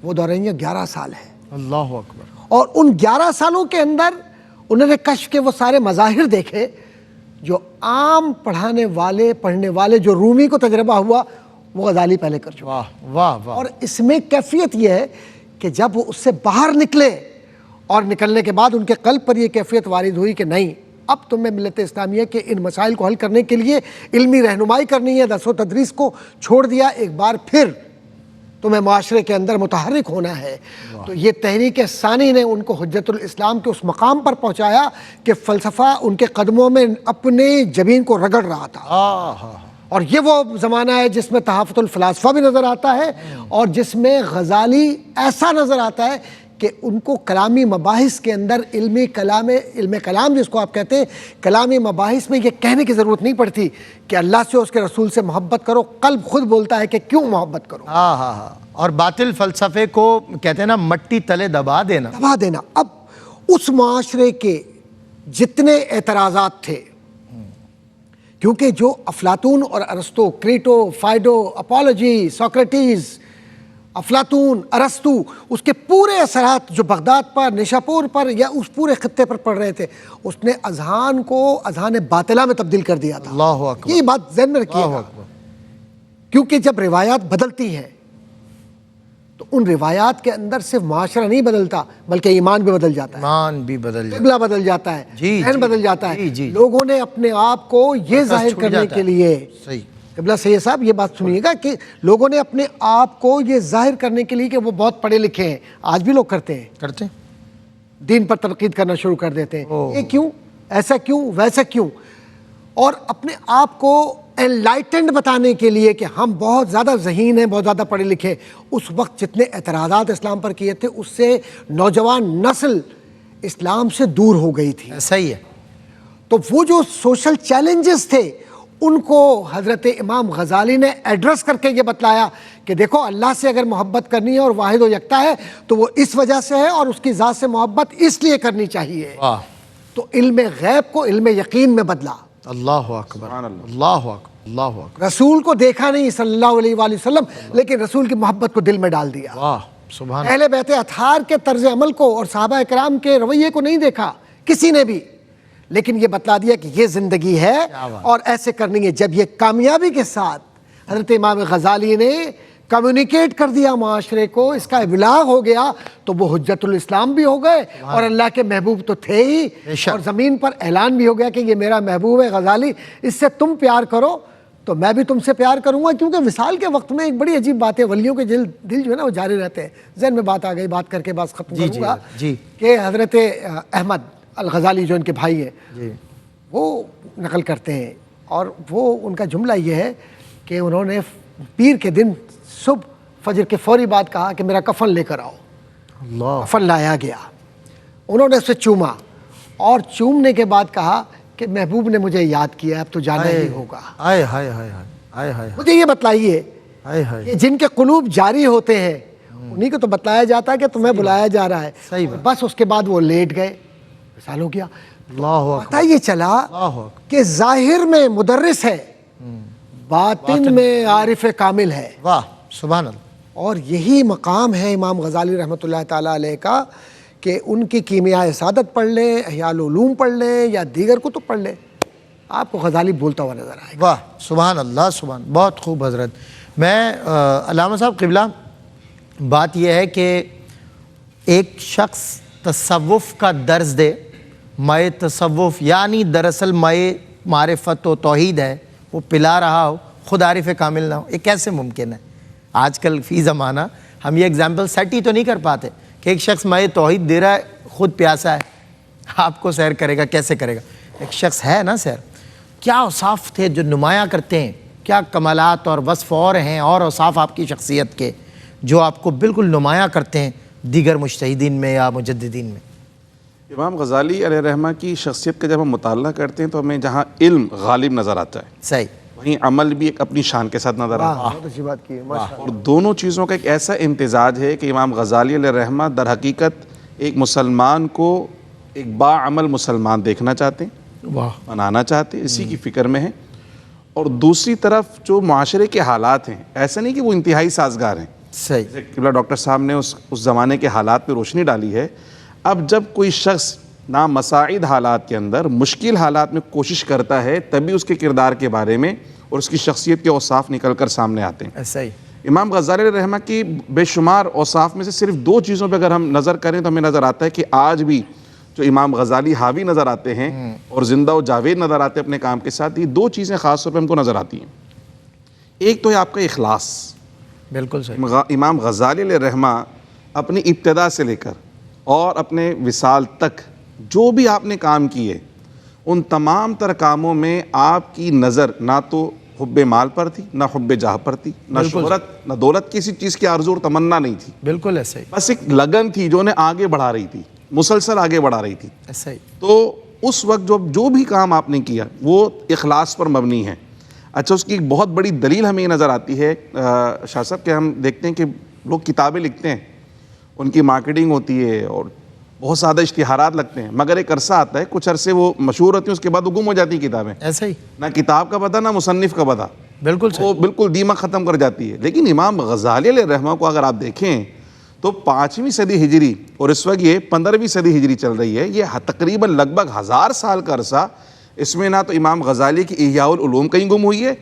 وہ دورانیہ 11 سال ہے. اللہ اکبر. اور ان 11 سالوں کے اندر انہوں نے کشف کے وہ سارے مظاہر دیکھے جو عام پڑھنے والے جو رومی کو تجربہ ہوا وہ غزالی پہلے کر چکا. واہ واہ واہ. اور اس میں کیفیت یہ ہے کہ جب وہ اس سے باہر نکلے اور نکلنے کے بعد ان کے قلب پر یہ کیفیت وارد ہوئی کہ نہیں، اب تمہیں ملت اسلامیہ کے ان مسائل کو حل کرنے کے لیے علمی رہنمائی کرنی ہے، درس و تدریس کو چھوڑ دیا، ایک بار پھر تمہیں معاشرے کے اندر متحرک ہونا ہے. تو یہ تحریک ثانی نے ان کو حجت الاسلام کے اس مقام پر پہنچایا کہ فلسفہ ان کے قدموں میں اپنے جبین کو رگڑ رہا تھا. اور یہ وہ زمانہ ہے جس میں تحافظ الفلاسفہ بھی نظر آتا ہے، اور جس میں غزالی ایسا نظر آتا ہے کہ ان کو کلامی مباحث کے اندر علم کلام جس کو آپ کہتے ہیں، کلامی مباحث میں یہ کہنے کی ضرورت نہیں پڑتی کہ اللہ سے اس کے رسول سے محبت کرو، قلب خود بولتا ہے کہ کیوں محبت کرو. ہاں. اور باطل فلسفے کو کہتے ہیں نا مٹی تلے دبا دینا. اب اس معاشرے کے جتنے اعتراضات تھے، کیونکہ جو افلاطون اور ارسطو، کریٹو، فائڈو، اپولوجی، سوکریٹیز، افلاطون، ارسطو، اس کے پورے اثرات جو بغداد پر، نیشاپور پر یا اس پورے خطے پر پڑ رہے تھے، اس نے اذہان کو اذہان باطلہ میں تبدیل کر دیا تھا. اللہ اکبر. یہ بات ذہن میں رکھیے گا، کیونکہ جب روایات بدلتی ہیں تو ان روایات کے اندر صرف معاشرہ نہیں بدلتا بلکہ ایمان بھی بدل جاتا ہے، ایمان بھی بدل جاتا قبلہ بدل جاتا ہے، ذہن بدل جاتا ہے. لوگوں نے اپنے آپ کو یہ ظاہر کرنے کے لیے، صحیح قبلہ سید صاحب یہ بات سنیے گا، کہ لوگوں نے اپنے آپ کو یہ ظاہر کرنے کے لیے کہ وہ بہت پڑھے لکھے ہیں، آج بھی لوگ کرتے ہیں، دین پر تنقید کرنا شروع کر دیتے ہیں، یہ کیوں، ایسا کیوں، ویسا کیوں، اور اپنے آپ کو انلائٹنڈ بتانے کے لیے کہ ہم بہت زیادہ ذہین ہیں، بہت زیادہ پڑھے لکھے. اس وقت جتنے اعتراضات اسلام پر کیے تھے اس سے نوجوان نسل اسلام سے دور ہو گئی تھی. صحیح ہے. تو وہ جو سوشل چیلنجز تھے ان کو حضرت امام غزالی نے ایڈریس کر کے یہ بتلایا کہ دیکھو اللہ سے اگر محبت کرنی ہے اور واحد و یکتا ہے تو وہ اس وجہ سے ہے اور اس کی ذات سے محبت اس لیے کرنی چاہیے. تو علم غیب کو علم یقین میں بدلا. اللہ اکبر، اللہ اکبر، اللہ اکبر. رسول کو دیکھا نہیں صلی اللہ علیہ وآلہ وسلم، لیکن رسول کی محبت کو دل میں ڈال دیا. واہ سبحان. اہل بیت اطہار کے طرز عمل کو اور صحابہ کرام کے رویے کو نہیں دیکھا کسی نے بھی، لیکن یہ بتلا دیا کہ یہ زندگی ہے اور ایسے کرنی ہے. جب یہ کامیابی کے ساتھ حضرت امام غزالی نے کمیونیکیٹ کر دیا معاشرے کو، اس کا ابلاغ ہو گیا، تو وہ حجت الاسلام بھی ہو گئے اور اللہ کے محبوب تو تھے ہی، اور زمین پر اعلان بھی ہو گیا کہ یہ میرا محبوب ہے غزالی، اس سے تم پیار کرو تو میں بھی تم سے پیار کروں گا. کیونکہ وصال کے وقت میں ایک بڑی عجیب بات ہے، ولیوں کے دل جو ہے نا وہ جاری رہتے ہیں. ذہن میں بات آ گئی، بات کر کے بات ختم کروں گا کہ حضرت احمد الغزالی جو ان کے بھائی ہیں وہ نقل کرتے ہیں، اور وہ ان کا جملہ یہ ہے کہ انہوں نے پیر کے دن صبح فجر کے فوری بعد کہا کہ میرا کفن لے کر آؤ. اللہ. کفن لایا گیا، انہوں نے اسے چوما اور چومنے کے بعد کہا کہ محبوب نے مجھے یاد کیا، اب تو جانا ہی ہوگا. ہائے ہائے ہائے ہائے ہائے مجھے یہ بتلائیے ہائے ہائے. کہ جن کے قلوب جاری ہوتے ہیں انہیں کو تو بتلایا جاتا ہے کہ تمہیں بلایا جا رہا ہے. صحیح بات. بس اس کے بعد وہ لیٹ گئے، وصال ہو گیا. اللہ پتہ یہ چلا کہ ظاہر میں مدرس ہے، باطن میں عارف کامل ہے. واہ سبحان اللہ. اور یہی مقام ہے امام غزالی رحمۃ اللہ تعالیٰ علیہ کا کہ ان کی کیمیائے سعادت پڑھ لیں، احیاء العلوم پڑھ لیں یا دیگر کتب پڑھ لیں، آپ کو غزالی بولتا ہوا نظر آئے گا. واہ سبحان اللہ سبحان. بہت خوب حضرت. میں علامہ صاحب قبلہ، بات یہ ہے کہ ایک شخص تصوف کا درس دے، مائے تصوف یعنی دراصل مائے معرفت و توحید ہے، وہ پلا رہا ہو، خود عارف کامل نہ ہو. یہ کیسے ممکن ہے؟ آج کل فی زمانہ ہم یہ اگزامپل سیٹ ہی تو نہیں کر پاتے کہ ایک شخص مائے توحید دے رہا ہے، خود پیاسا ہے، آپ کو سیر کرے گا، کیسے کرے گا؟ ایک شخص ہے نا سیر، کیا اوصاف تھے جو نمایاں کرتے ہیں، کیا کمالات اور وصف اور ہیں اور اوصاف آپ کی شخصیت کے جو آپ کو بالکل نمایاں کرتے ہیں دیگر مجتہدین میں یا مجددین میں؟ امام غزالی علیہ رحمہ کی شخصیت کا جب ہم مطالعہ کرتے ہیں تو ہمیں جہاں علم غالب نظر آتا ہے، صحیح، وہیں عمل بھی ایک اپنی شان کے ساتھ نظر آتا ہے. بہت اچھی بات کی ہے. اور دونوں چیزوں کا ایک ایسا امتزاج ہے کہ امام غزالی علیہ رحمہ در حقیقت ایک مسلمان کو ایک باعمل مسلمان دیکھنا چاہتے ہیں، بنانا چاہتے ہیں، اسی کی فکر میں ہیں. اور دوسری طرف جو معاشرے کے حالات ہیں، ایسا نہیں کہ وہ انتہائی سازگار ہیں. صحیح. جیسے قبلہ ڈاکٹر صاحب نے اس زمانے کے حالات پہ روشنی ڈالی ہے. اب جب کوئی شخص نامساعد حالات کے اندر مشکل حالات میں کوشش کرتا ہے، تبھی اس کے کردار کے بارے میں اور اس کی شخصیت کے اوصاف نکل کر سامنے آتے ہیں. صحیح. امام غزالی علیہ رحمہ کی بے شمار اوصاف میں سے صرف دو چیزوں پہ اگر ہم نظر کریں تو ہمیں نظر آتا ہے کہ آج بھی جو امام غزالی حاوی نظر آتے ہیں اور زندہ و جاوید نظر آتے ہیں اپنے کام کے ساتھ، یہ دو چیزیں خاص طور پہ ہم کو نظر آتی ہیں. ایک تو ہے آپ کا اخلاص. بالکل صحیح. امام غزالی علیہ رحمہ اپنی ابتدا سے لے کر اور اپنے وصال تک جو بھی آپ نے کام کیے، ان تمام تر کاموں میں آپ کی نظر نہ تو حب مال پر تھی، نہ حب جاہ پر تھی، نہ شہرت نہ دولت، کسی چیز کی آرزو اور تمنا نہیں تھی. بالکل ایسا ہی. بس ایک لگن تھی جو انہیں آگے بڑھا رہی تھی، مسلسل آگے بڑھا رہی تھی. ایسا ہی. تو اس وقت جو بھی کام آپ نے کیا وہ اخلاص پر مبنی ہے. اچھا، اس کی ایک بہت بڑی دلیل ہمیں یہ نظر آتی ہے شاہ صاحب کہ ہم دیکھتے ہیں کہ لوگ کتابیں لکھتے ہیں، ان کی مارکیٹنگ ہوتی ہے اور بہت زیادہ اشتہارات لگتے ہیں، مگر ایک عرصہ آتا ہے، کچھ عرصے وہ مشہور ہوتی ہیں، اس کے بعد وہ گم ہو جاتی ہیں کتابیں. ایسا ہی. نہ کتاب کا پتہ نہ مصنف کا پتہ، بالکل صحیح. وہ بالکل دیمک ختم کر جاتی ہے. لیکن امام غزالی علیہ رحمہ کو اگر آپ دیکھیں تو 5ویں صدی ہجری اور اس وقت یہ 15ویں صدی ہجری چل رہی ہے، یہ تقریباً لگ بھگ 1000 سال کا عرصہ، اس میں نہ تو امام غزالی کی احیاء العلوم کہیں گم ہوئی ہے،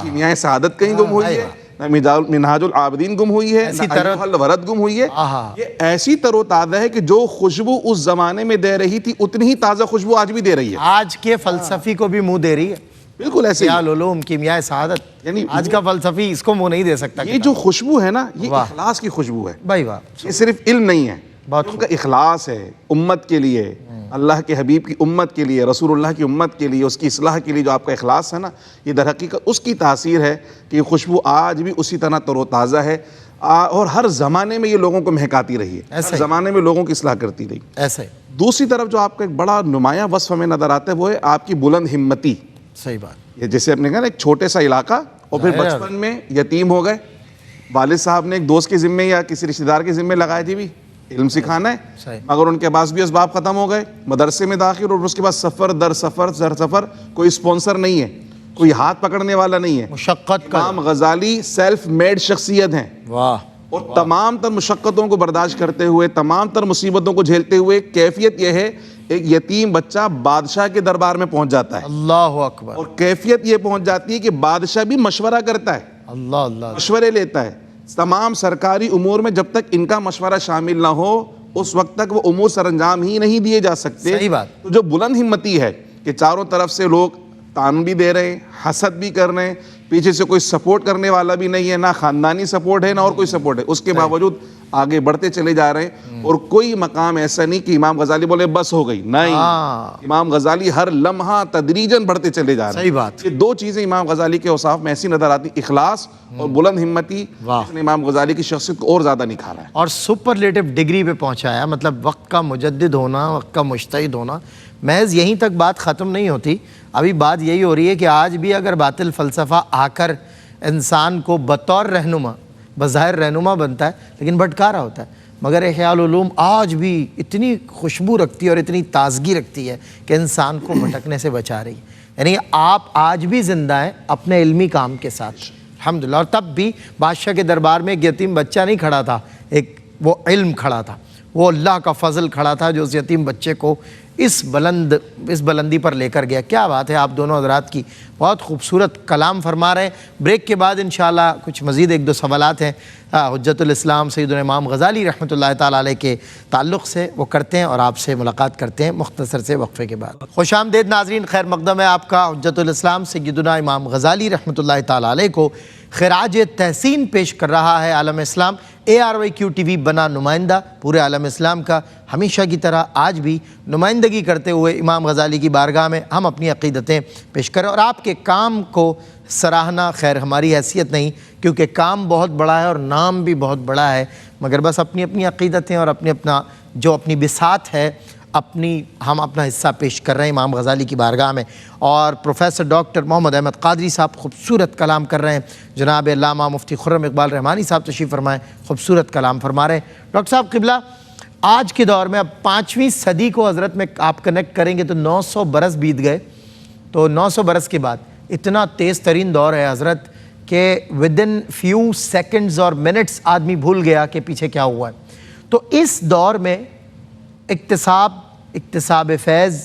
کیمیائے سعادت کہیں گم ہوئی ہے، نہ منہاج العابدین گم ہوئی ہے، نہ ایھا الورد گم ہوئی ہے. یہ ایسی تر و تازہ ہے کہ جو خوشبو اس زمانے میں دے رہی تھی اتنی ہی تازہ خوشبو آج بھی دے رہی ہے. آج کے فلسفی کو بھی منہ دے رہی ہے. بالکل ایسے احیاء العلوم، کیمیائے سعادت، یعنی آج کا فلسفی اس کو منہ نہیں دے سکتا. یہ جو خوشبو ہے نا، یہ اخلاص کی خوشبو ہے بھائی. واہ. یہ صرف علم نہیں ہے، ان کا اخلاص ہے امت کے لیے، اللہ کے حبیب کی امت کے لیے، رسول اللہ کی امت کے لیے، اس کی اصلاح کے لیے جو آپ کا اخلاص ہے نا، یہ در حقیقت اس کی تاثیر ہے کہ یہ خوشبو آج بھی اسی طرح تر و تازہ ہے اور ہر زمانے میں یہ لوگوں کو مہکاتی رہی ہے، ہر زمانے میں لوگوں کی اصلاح کرتی رہی. ایسا ہی. دوسری طرف جو آپ کا ایک بڑا نمایاں وصف ہمیں نظر آتا ہے وہ ہے آپ کی بلند ہمتی. صحیح بات. یہ جیسے آپ نے کہا نا ایک چھوٹے سا علاقہ اور پھر بچپن میں یتیم ہو گئے, والد صاحب نے ایک دوست کے ذمے یا کسی رشتہ دار کے ذمے لگائے تھی بھی علم سکھانا ہے, مگر ان کے پاس بھی اسباب ختم ہو گئے, مدرسے میں داخل اور اس کے بعد سفر در سفر, کوئی اسپانسر نہیں ہے, کوئی ہاتھ پکڑنے والا نہیں ہے. مشقت کا امام غزالی سیلف میڈ شخصیت ہیں, واہ, اور تمام تر مشقتوں کو برداشت کرتے ہوئے, تمام تر مصیبتوں کو جھیلتے ہوئے, کیفیت یہ ہے ایک یتیم بچہ بادشاہ کے دربار میں پہنچ جاتا ہے, اللہ اکبر, اور کیفیت یہ پہنچ جاتی ہے کہ بادشاہ بھی مشورہ کرتا ہے, اللہ اللہ, مشورے لیتا ہے. تمام سرکاری امور میں جب تک ان کا مشورہ شامل نہ ہو اس وقت تک وہ امور سر انجام ہی نہیں دیے جا سکتے. صحیح بات. تو جو بلند ہمتی ہے کہ چاروں طرف سے لوگ تان بھی دے رہے ہیں, حسد بھی کر رہے ہیں, پیچھے سے کوئی سپورٹ کرنے والا بھی نہیں ہے, نہ خاندانی سپورٹ ہے نہ اور کوئی سپورٹ ہے, اس کے باوجود آگے بڑھتے چلے جا رہے ہیں. اور کوئی مقام ایسا نہیں کہ امام غزالی بولے بس ہو گئی, نہیں, امام غزالی ہر لمحہ تدریجاً بڑھتے چلے جا رہے ہیں. صحیح بات. یہ دو چیزیں امام غزالی کے اوصاف میں ایسی نظر آتی, اخلاص اور بلند ہمتی, جس نے امام غزالی کی شخصیت کو اور زیادہ نکھارا ہے اور سپرلیٹو ڈگری پہ پہنچایا. مطلب وقت کا مجدد ہونا, وقت کا مجتہد ہونا, محض یہیں تک بات ختم نہیں ہوتی. ابھی بات یہی ہو رہی ہے کہ آج بھی اگر باطل فلسفہ آ کر انسان کو بطور رہنما, بظاہر رہنما بنتا ہے لیکن بھٹکا رہا ہوتا ہے, مگر احیاء العلوم آج بھی اتنی خوشبو رکھتی ہے اور اتنی تازگی رکھتی ہے کہ انسان کو بھٹکنے سے بچا رہی ہے. یعنی آپ آج بھی زندہ ہیں اپنے علمی کام کے ساتھ, الحمدللہ. اور تب بھی بادشاہ کے دربار میں ایک یتیم بچہ نہیں کھڑا تھا, ایک وہ علم کھڑا تھا, وہ اللہ کا فضل کھڑا تھا جو اس یتیم بچے کو اس بلندی پر لے کر گیا. کیا بات ہے, آپ دونوں حضرات کی بہت خوبصورت کلام فرما رہے ہیں. بریک کے بعد انشاءاللہ کچھ مزید ایک دو سوالات ہیں حجت الاسلام سیدنا امام غزالی رحمۃ اللہ تعالیٰ علیہ کے تعلق سے, وہ کرتے ہیں اور آپ سے ملاقات کرتے ہیں مختصر سے وقفے کے بعد. خوش آمدید ناظرین, خیر مقدم ہے آپ کا. حجت الاسلام سیدنا امام غزالی رحمۃ اللہ تعالیٰ علیہ کو خراج تحسین پیش کر رہا ہے عالم اسلام. ARYQ TV بنا نمائندہ پورے عالم اسلام کا. ہمیشہ کی طرح آج بھی نمائندگی کرتے ہوئے امام غزالی کی بارگاہ میں ہم اپنی عقیدتیں پیش کریں اور آپ کے کام کو سراہنا. خیر ہماری حیثیت نہیں, کیونکہ کام بہت بڑا ہے اور نام بھی بہت بڑا ہے, مگر بس اپنی اپنی عقیدتیں اور اپنی بساط ہے ہم اپنا حصہ پیش کر رہے ہیں امام غزالی کی بارگاہ میں. اور پروفیسر ڈاکٹر محمد احمد قادری صاحب خوبصورت کلام کر رہے ہیں. جناب علامہ مفتی خرم اقبال رحمانی صاحب تشریف فرمائیں, خوبصورت کلام فرما رہے ہیں. ڈاکٹر صاحب قبلہ, آج کے دور میں اب 5ویں صدی کو حضرت میں آپ کنیکٹ کریں گے تو 900 برس بیت گئے. تو 900 برس کے بعد اتنا تیز ترین دور ہے حضرت کہ ودن فیو سیکنڈز اور منٹس آدمی بھول گیا کہ پیچھے کیا ہوا ہے. تو اس دور میں اکتساب فیض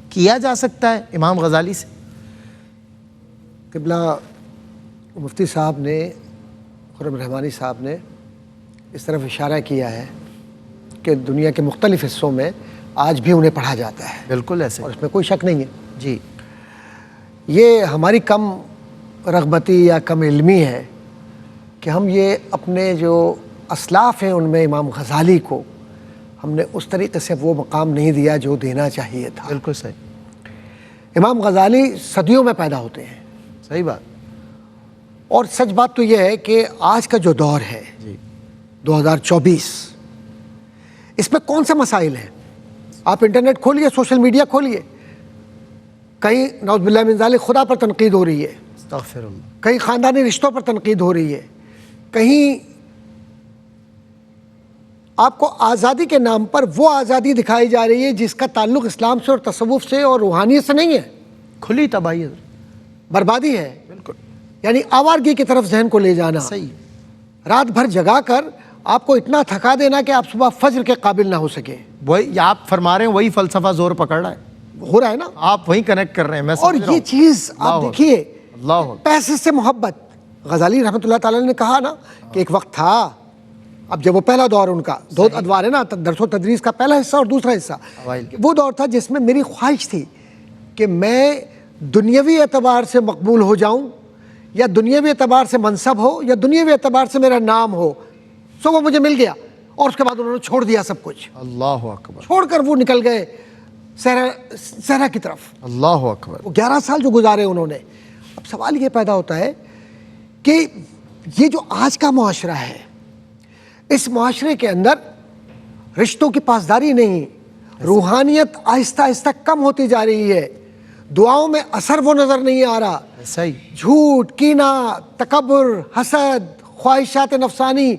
کیا جا سکتا ہے امام غزالی سے؟ قبلہ مفتی صاحب نے, خرم رحمانی صاحب نے اس طرف اشارہ کیا ہے کہ دنیا کے مختلف حصوں میں آج بھی انہیں پڑھا جاتا ہے. بالکل ایسے, اور اس میں کوئی شک نہیں ہے. جی, یہ ہماری کم رغبتی یا کم علمی ہے کہ ہم یہ اپنے جو اسلاف ہیں ان میں امام غزالی کو ہم نے اس طریقے سے وہ مقام نہیں دیا جو دینا چاہیے تھا. بالکل صحیح. امام غزالی صدیوں میں پیدا ہوتے ہیں. صحیح بات. اور سچ بات تو یہ ہے کہ آج کا جو دور ہے 2024, اس میں کون سے مسائل ہیں؟ آپ انٹرنیٹ کھولیے, سوشل میڈیا کھولیے, کہیں نعوذ باللہ من ذالک خدا پر تنقید ہو رہی ہے, استغفر اللہ, کہیں خاندانی رشتوں پر تنقید ہو رہی ہے, کہیں آپ کو آزادی کے نام پر وہ آزادی دکھائی جا رہی ہے جس کا تعلق اسلام سے اور تصوف سے اور روحانیت سے نہیں ہے. کھلی تباہی, بربادی ہے. بالکل, یعنی آوارگی کی طرف ذہن کو لے جانا, صحیح, رات بھر جگا کر آپ کو اتنا تھکا دینا کہ آپ صبح فجر کے قابل نہ ہو سکے. وہی آپ فرما رہے ہیں, وہی فلسفہ زور پکڑ رہا ہے, ہو رہا ہے نا, آپ وہی کنیکٹ کر رہے ہیں. میں اور یہ چیز آپ دیکھیے, اللہ, پیسے سے محبت. غزالی رحمۃ اللہ تعالیٰ نے کہا نا کہ ایک وقت تھا, اب جب وہ پہلا دور ان کا دو ادوار ہے نا, درس و تدریس کا پہلا حصہ اور دوسرا حصہ, وہ دور تھا جس میں میری خواہش تھی کہ میں دنیاوی اعتبار سے مقبول ہو جاؤں, یا دنیاوی اعتبار سے منصب ہو, یا دنیاوی اعتبار سے میرا نام ہو. سو وہ مجھے مل گیا, اور اس کے بعد انہوں نے چھوڑ دیا سب کچھ. اللہ اکبر. چھوڑ کر وہ نکل گئے صحرا کی طرف. اللہ اکبر. وہ 11 سال جو گزارے انہوں نے. اب سوال یہ پیدا ہوتا ہے کہ یہ جو آج کا معاشرہ ہے, اس معاشرے کے اندر رشتوں کی پاسداری نہیں, روحانیت آہستہ آہستہ کم ہوتی جا رہی ہے, دعاؤں میں اثر وہ نظر نہیں آ رہا. صحیح. جھوٹ، کینہ، تکبر، حسد، خواہشات نفسانی،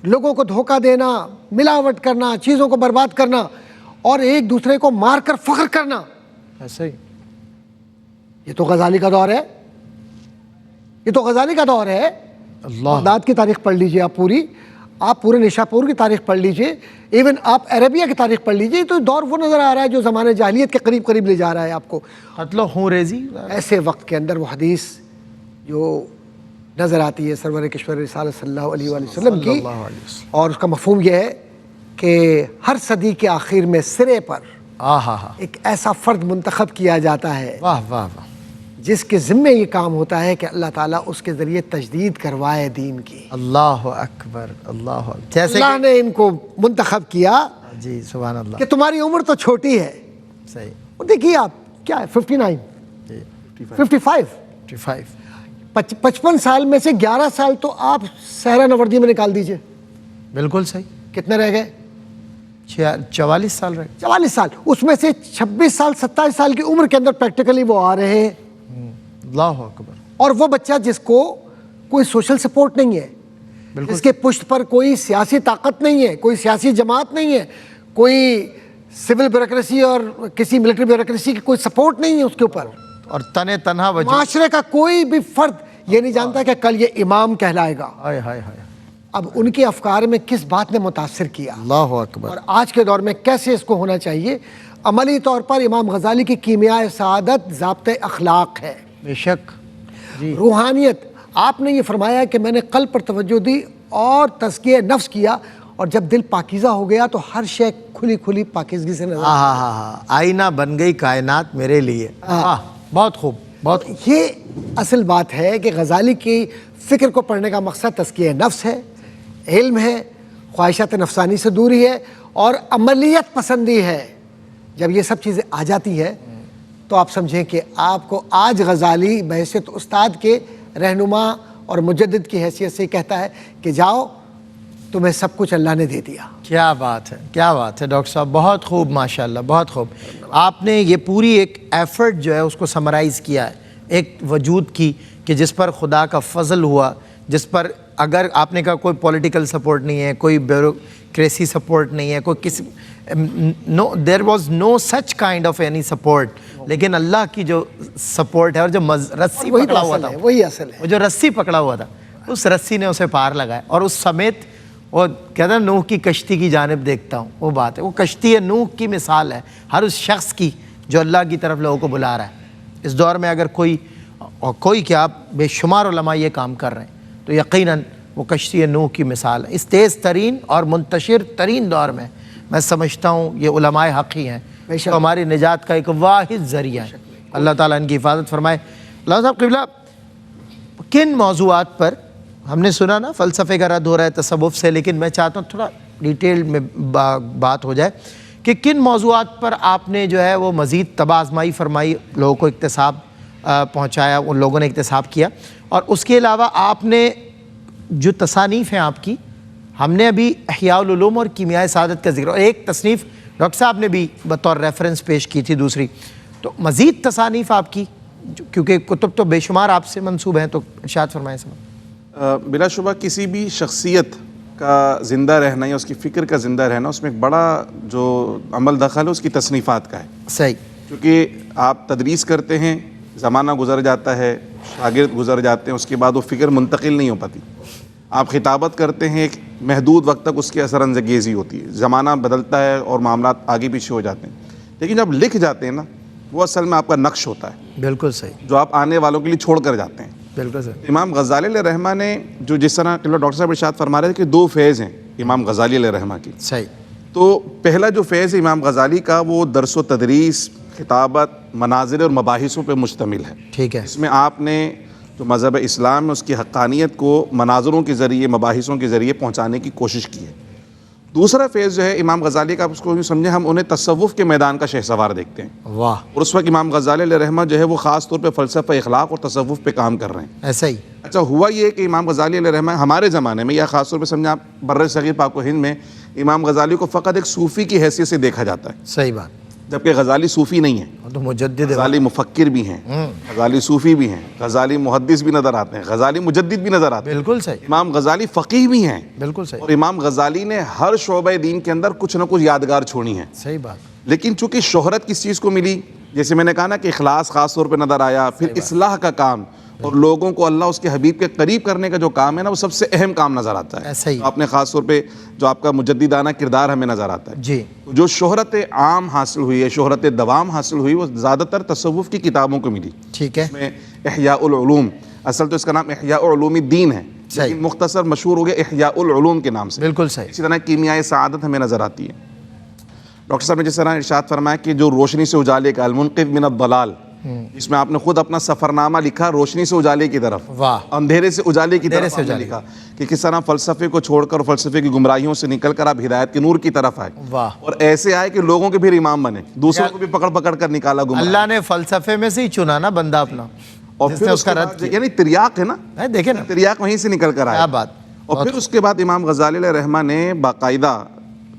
لوگوں کو دھوکہ دینا، ملاوٹ کرنا، چیزوں کو برباد کرنا اور ایک دوسرے کو مار کر فخر کرنا. ایسا ہی. یہ تو غزالی کا دور ہے. یہ تو غزالی کا دور ہے. اللہ. بغداد کی تاریخ پڑھ لیجئے آپ پوری، آپ پورے نشاپور کی تاریخ پڑھ لیجئے، ایون آپ عربیہ کی تاریخ پڑھ لیجئے. تو دور وہ نظر آ رہا ہے جو زمانے جاہلیت کے قریب قریب لے جا رہا ہے آپ کو. قتل و خون ریزی. ایسے وقت کے اندر وہ حدیث جو نظر آتی ہے سرور کشور رسالت صلی اللہ علیہ وآلہ وسلم کی، اور اس کا مفہوم یہ ہے کہ ہر صدی کے آخر میں سرے پر ایک ایسا فرد منتخب کیا جاتا ہے واہ واہ واہ. جس کے ذمے یہ کام ہوتا ہے کہ اللہ تعالیٰ اس کے ذریعے تجدید کروائے دین کی. اللہ اکبر. اللہ اکبر. جیسے اللہ نے ان کو منتخب کیا جی سبحان اللہ. کہ تمہاری عمر تو چھوٹی ہے. صحیح. وہ دیکھیے آپ کیا ہے 59 جی 55 55. 55 سال میں سے 11 سال تو آپ صحرا نوردی میں نکال دیجئے. بالکل صحیح. کتنے رہ گئے؟ 44 سال رہے. 44 سال. اس میں سے 26 سال 27 سال کی عمر کے اندر پریکٹیکلی وہ آ رہے ہیں. اللہ اکبر. اور وہ بچہ جس کو کوئی سوشل سپورٹ نہیں ہے، بالکل. جس کے پشت پر کوئی سیاسی طاقت نہیں ہے، کوئی سیاسی جماعت نہیں ہے، کوئی سول بیوروکریسی اور کسی ملٹری بیوروکریسی کی کوئی سپورٹ نہیں ہے اس کے اوپر، اور تنہا وجود. معاشرے کا کوئی بھی فرد یہ نہیں جانتا کہ کل یہ امام کہلائے گا. ہائے ہائے ہائے. اب ان کے افکار میں کس بات نے متاثر کیا اللہ اکبر. اور آج کے دور میں کیسے اس کو ہونا چاہیے. عملی طور پر امام غزالی کی کیمیائے سعادت ضابطۂ اخلاق ہے. بے شک. جی. روحانیت. آپ نے یہ فرمایا کہ میں نے قلب پر توجہ دی اور تزکیہ نفس کیا، اور جب دل پاکیزہ ہو گیا تو ہر شے کھلی کھلی پاکیزگی سے نظر آئینہ بن گئی کائنات میرے لیے. بہت خوب. بہت. یہ اصل بات ہے کہ غزالی کی فکر کو پڑھنے کا مقصد تزکیہ نفس ہے، علم ہے، خواہشات نفسانی سے دوری ہے اور عملیت پسندی ہے. جب یہ سب چیزیں آ جاتی ہے تو آپ سمجھیں کہ آپ کو آج غزالی بحیثیت استاد کے رہنما اور مجدد کی حیثیت سے کہتا ہے کہ جاؤ تمہیں سب کچھ اللہ نے دے دیا. کیا بات ہے. کیا بات ہے ڈاکٹر صاحب. بہت خوب ماشاءاللہ. بہت خوب. آپ نے یہ پوری ایک ایفرٹ جو ہے اس کو سمرائز کیا ہے ایک وجود کی کہ جس پر خدا کا فضل ہوا، جس پر اگر آپ نے کہا کوئی پولیٹیکل سپورٹ نہیں ہے، کوئی بیوروکریسی سپورٹ نہیں ہے، کوئی کسی no there was no such kind of any support, لیکن اللہ کی جو سپورٹ ہے اور جو رسی پکڑا ہوا تھا، وہی اصل ہے. وہ جو رسی پکڑا ہوا تھا اس رسی نے اسے پار لگایا اور اس سمیت وہ کہتا ہے نوح کی کشتی کی جانب دیکھتا ہوں. وہ بات ہے، وہ کشتی نوح کی مثال ہے ہر اس شخص کی جو اللہ کی طرف لوگوں کو بلا رہا ہے. اس دور میں اگر کوئی کیا بے شمار علماء یہ کام کر رہے ہیں تو یقیناً وہ کشتی نوح کی مثال ہے. اس تیز ترین اور منتشر ترین دور میں سمجھتا ہوں یہ علماء حق ہی ہیں تو ہماری نجات کا ایک واحد ذریعہ ہے. اللہ تعالیٰ ان کی حفاظت فرمائے. اللہ صاحب قبلہ، کن موضوعات پر ہم نے سنا نا فلسفے کا رد ہو رہا ہے تصوف سے، لیکن میں چاہتا ہوں تھوڑا ڈیٹیل میں بات ہو جائے کہ کن موضوعات پر آپ نے جو ہے وہ مزید طب آزمائی فرمائی، لوگوں کو اکتساب پہنچایا، ان لوگوں نے اکتساب کیا، اور اس کے علاوہ آپ نے جو تصانیف ہیں آپ کی، ہم نے ابھی احیاء العلوم اور کیمیائے سعادت کا ذکر، اور ایک تصنیف ڈاکٹر صاحب نے بھی بطور ریفرنس پیش کی تھی دوسری، تو مزید تصانیف آپ کی کیونکہ کتب تو بے شمار آپ سے منسوب ہیں تو ارشاد فرمائیں. بلا شبہ کسی بھی شخصیت کا زندہ رہنا یا اس کی فکر کا زندہ رہنا، اس میں ایک بڑا جو عمل دخل ہے اس کی تصنیفات کا ہے. صحیح. کیونکہ آپ تدریس کرتے ہیں، زمانہ گزر جاتا ہے، شاگرد گزر جاتے ہیں، اس کے بعد وہ فکر منتقل نہیں ہو پاتی. آپ خطابت کرتے ہیں، ایک محدود وقت تک اس کی اثر انگیزی ہوتی ہے، زمانہ بدلتا ہے اور معاملات آگے پیچھے ہو جاتے ہیں. لیکن جب لکھ جاتے ہیں نا، وہ اصل میں آپ کا نقش ہوتا ہے. بالکل صحیح. جو آپ آنے والوں کے لیے چھوڑ کر جاتے ہیں. بالکل صحیح. امام غزالی علیہ رحمہ نے جو جس طرح ڈاکٹر صاحب ارشاد فرما رہے تھے کہ 2 فیض ہیں امام غزالی علیہ رحمہ کی. صحیح. تو پہلا جو فیض ہے امام غزالی کا وہ درس و تدریس، خطابت، مناظر اور مباحثوں پہ مشتمل ہے. ٹھیک ہے. اس میں آپ نے جو مذہب اسلام میں اس کی حقانیت کو مناظروں کے ذریعے، مباحثوں کے ذریعے پہنچانے کی کوشش کی ہے. دوسرا فیض جو ہے امام غزالی کا، اس کو یوں سمجھیں ہم انہیں تصوف کے میدان کا شہسوار دیکھتے ہیں. واہ. اور اس وقت امام غزالی علیہ رحمہ جو ہے وہ خاص طور پہ فلسفہ اخلاق اور تصوف پہ کام کر رہے ہیں. ایسا ہی. اچھا ہوا یہ کہ امام غزالی علیہ رحمہ ہمارے زمانے میں یا خاص طور پہ سمجھیں آپ بر صغیر پاک و ہند میں امام غزالی کو فقط ایک صوفی کی حیثیت سے دیکھا جاتا ہے. صحیح بات. جبکہ غزالی صوفی نہیں ہیں، تو مجدد غزالی مفکر بھی ہیں، غزالی صوفی بھی ہیں، غزالی محدث بھی نظر آتے ہیں، غزالی مجدد بھی نظر آتے ہیں، بالکل صحیح، امام غزالی فقیہ بھی ہیں، بالکل صحیح، اور امام غزالی نے ہر شعبہ دین کے اندر کچھ نہ کچھ یادگار چھوڑی ہیں. صحیح بات، لیکن چونکہ شہرت کس چیز کو ملی، جیسے میں نے کہا نا کہ اخلاص خاص طور پہ نظر آیا، پھر اصلاح کا کام اور لوگوں کو اللہ اس کے حبیب کے قریب کرنے کا جو کام ہے نا، وہ سب سے اہم کام نظر آتا ہے. ایسا ہی آپ نے خاص طور پہ جو آپ کا مجددانہ کردار ہمیں نظر آتا ہے. جی، جو شہرت عام حاصل ہوئی ہے، شہرت دوام حاصل ہوئی، وہ زیادہ تر تصوف کی کتابوں کو ملی. ٹھیک ہے، اس میں احیاء العلوم، اصل تو اس کا نام احیاء علوم الدین ہے، لیکن مختصر مشہور ہو گیا احیاء العلوم کے نام سے. بالکل صحیح، اسی طرح کیمیائے سعادت ہمیں نظر آتی ہے. ڈاکٹر صاحب نے جس طرح ارشاد فرمایا کہ جو روشنی سے اجالے کا المنقذ من الضلال، اس میں آپ نے خود اپنا سفرنامہ لکھا روشنی سے اجالے کی طرف، واہ، اندھیرے سے اجالے کی طرف سے آپ نے لکھا کہ کس طرح فلسفے کو چھوڑ کر اور فلسفے کی گمراہیوں سے نکل کر آپ ہدایت کے نور کی طرف آئے، واہ، اور ایسے آئے کہ لوگوں کے پھر امام بنے، دوسروں کو بھی پکڑ پکڑ کر نکالا گمراہ. اللہ نے فلسفے میں سے ہی چنا نا بندہ اپنا، اور جس پھر نے اس اس کا کا رد کیا. یعنی تریاق ہے نا، دیکھیں نا تریاق وہیں سے نکل کر کیا آیا. بات، اور پھر اس کے بعد امام غزالی علیہ رحمہ نے باقاعدہ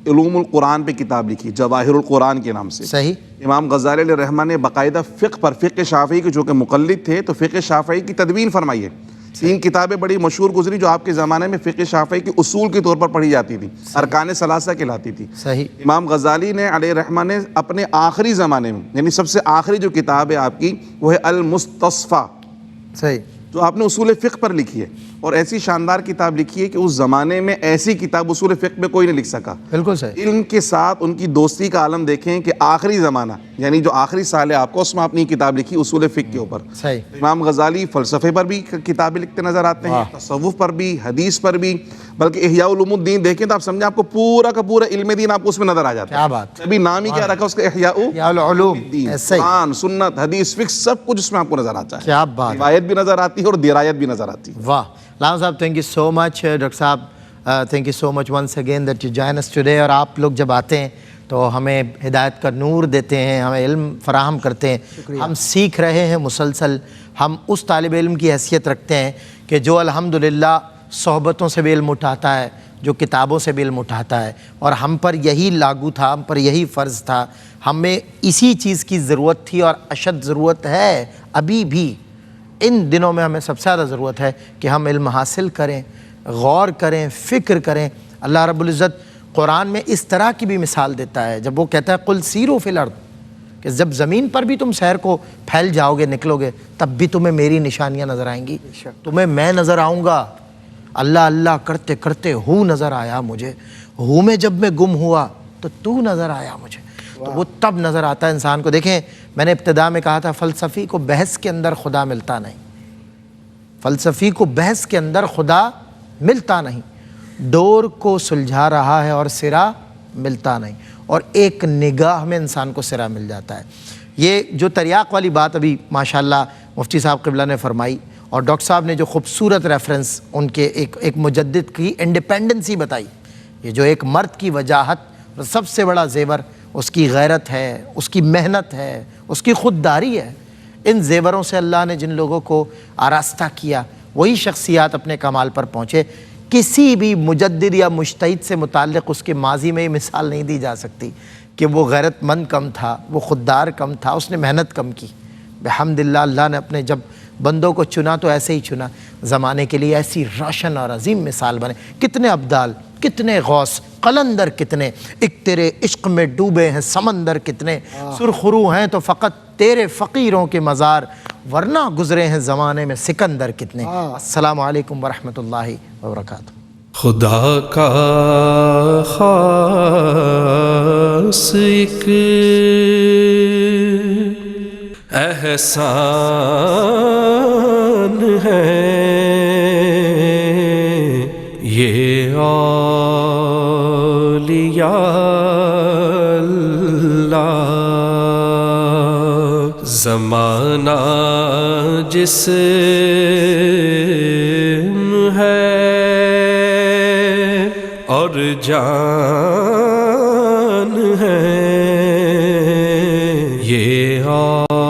علوم القرآن پہ کتاب لکھی، جواہر القرآن کے نام سے. صحیح، امام غزالی علیہ رحمہ نے باقاعدہ فقہ پر، فقہ شافعی کے جو کہ مقلد تھے تو فقہ شافعی کی تدوین فرمائی ہے. 3 کتابیں بڑی مشہور گزری جو آپ کے زمانے میں فقہ شافعی کے اصول کے طور پر پڑھی جاتی تھی، ارکان ثلاثہ کہلاتی تھی. صحیح، امام غزالی نے علیہ رحمہ نے اپنے آخری زمانے میں، یعنی سب سے آخری جو کتاب ہے آپ کی، وہ ہے المستصفیٰ، صحیح، جو آپ نے اصول فقہ پر لکھی ہے، اور ایسی شاندار کتاب لکھی ہے کہ اس زمانے میں ایسی کتاب اصول فقہ میں کوئی نہیں لکھ سکا. بالکل صحیح، علم کے ساتھ ان کی دوستی کا عالم دیکھیں کہ آخری زمانہ یعنی جو آخری سال ہے آپ کو، اس میں اپنی کتاب لکھی اصول فقہ کے اوپر. صحیح، امام غزالی فلسفے پر بھی کتابیں لکھتے نظر آتے ہیں، تصوف پر بھی، حدیث پر بھی، بلکہ احیاء علوم الدین دیکھیں تو آپ سمجھیں آپ کو پورا کا پورا علم دین آپ کو اس میں نظر آ جاتا ہے. کیا بات، ابھی نام ہی کیا رکھا اس کا، احیاء یا العلوم، دین، ایسا ہی، قرآن، سنت، حدیث، فقہ، سب کچھ اس میں آپ کو نظر آتا ہے. کیا بات، روایت بھی نظر آتی ہے اور درایت بھی نظر آتی ہے. واہ. علامہ صاحب thank you so much. Doctor صاحب thank you so much once again that you join us today. اور آپ لوگ جب آتے ہیں تو ہمیں ہدایت کا نور دیتے ہیں، ہمیں علم فراہم کرتے ہیں، ہم سیکھ رہے ہیں مسلسل. ہم اس طالب علم کی حیثیت رکھتے ہیں کہ جو الحمدللہ صحبتوں سے بھی علم اٹھاتا ہے، جو کتابوں سے بھی علم اٹھاتا ہے، اور ہم پر یہی لاگو تھا، ہم پر یہی فرض تھا، ہمیں اسی چیز کی ضرورت تھی اور اشد ضرورت ہے ابھی بھی. ان دنوں میں ہمیں سب سے زیادہ ضرورت ہے کہ ہم علم حاصل کریں، غور کریں، فکر کریں. اللہ رب العزت قرآن میں اس طرح کی بھی مثال دیتا ہے جب وہ کہتا ہے قل سیروا فی الارض، کہ جب زمین پر بھی تم سیر کو پھیل جاؤ گے، نکلو گے، تب بھی تمہیں میری نشانیاں نظر آئیں گی، تمہیں میں نظر آؤں گا. اللہ اللہ کرتے کرتے ہوں نظر آیا مجھے، ہوں میں جب میں گم ہوا تو تو نظر آیا مجھے. تو وہ تب نظر آتا ہے انسان کو. دیکھیں میں نے ابتدا میں کہا تھا فلسفی کو بحث کے اندر خدا ملتا نہیں، فلسفی کو بحث کے اندر خدا ملتا نہیں، ڈور کو سلجھا رہا ہے اور سرا ملتا نہیں، اور ایک نگاہ میں انسان کو سرا مل جاتا ہے. یہ جو تریاق والی بات ابھی ماشاءاللہ مفتی صاحب قبلہ نے فرمائی، اور ڈاکٹر صاحب نے جو خوبصورت ریفرنس ان کے ایک مجدد کی انڈیپینڈنسی بتائی، یہ جو ایک مرد کی وجاہت اور سب سے بڑا زیور اس کی غیرت ہے، اس کی محنت ہے، اس کی خودداری ہے. ان زیوروں سے اللہ نے جن لوگوں کو آراستہ کیا، وہی شخصیات اپنے کمال پر پہنچے. کسی بھی مجدد یا مجتہد سے متعلق اس کے ماضی میں یہ مثال نہیں دی جا سکتی کہ وہ غیرت مند کم تھا، وہ خوددار کم تھا، اس نے محنت کم کی. بحمدللہ اللہ نے اپنے جب بندوں کو چنا تو ایسے ہی چنا، زمانے کے لیے ایسی روشن اور عظیم مثال بنے. کتنے ابدال، کتنے غوث، قلندر کتنے، ایک تیرے عشق میں ڈوبے ہیں سمندر کتنے، سرخرو ہیں تو فقط تیرے فقیروں کے مزار، ورنہ گزرے ہیں زمانے میں سکندر کتنے. السلام علیکم ورحمۃ اللہ وبرکاتہ. خدا کا خاص ایک احسان ہے یہ اولیاء اللہ. زمانہ جسم ہے اور جان ہے یہ اولیاء